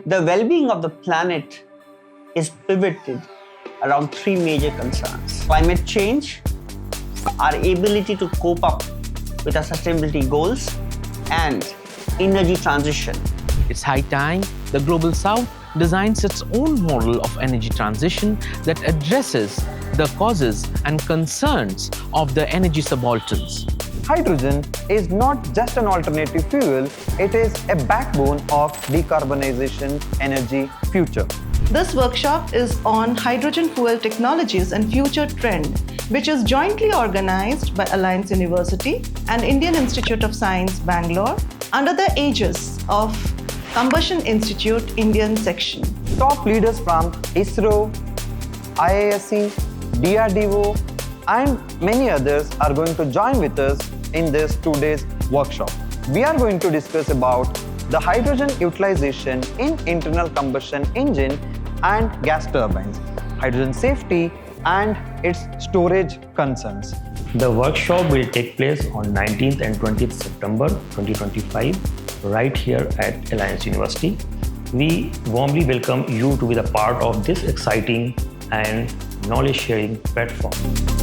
The well-being of the planet is pivoted around three major concerns: climate change, our ability to cope up with our sustainability goals, and energy transition. It's high time the Global South designs its own model of energy transition that addresses the causes and concerns of the energy subalterns. Hydrogen is not just an alternative fuel, it is a backbone of decarbonization energy future. This workshop is on hydrogen fuel technologies and future trend, which is jointly organized by Alliance University and Indian Institute of Science, Bangalore, under the aegis of Combustion Institute Indian section. Top leaders from ISRO, IISc, DRDO, and many others are going to join with us in this 2 days workshop. We are going to discuss about the hydrogen utilization in internal combustion engine and gas turbines, hydrogen safety, and its storage concerns. The workshop will take place on 19th and 20th September 2025 right here at Alliance University. We warmly welcome you to be the part of this exciting and knowledge sharing platform.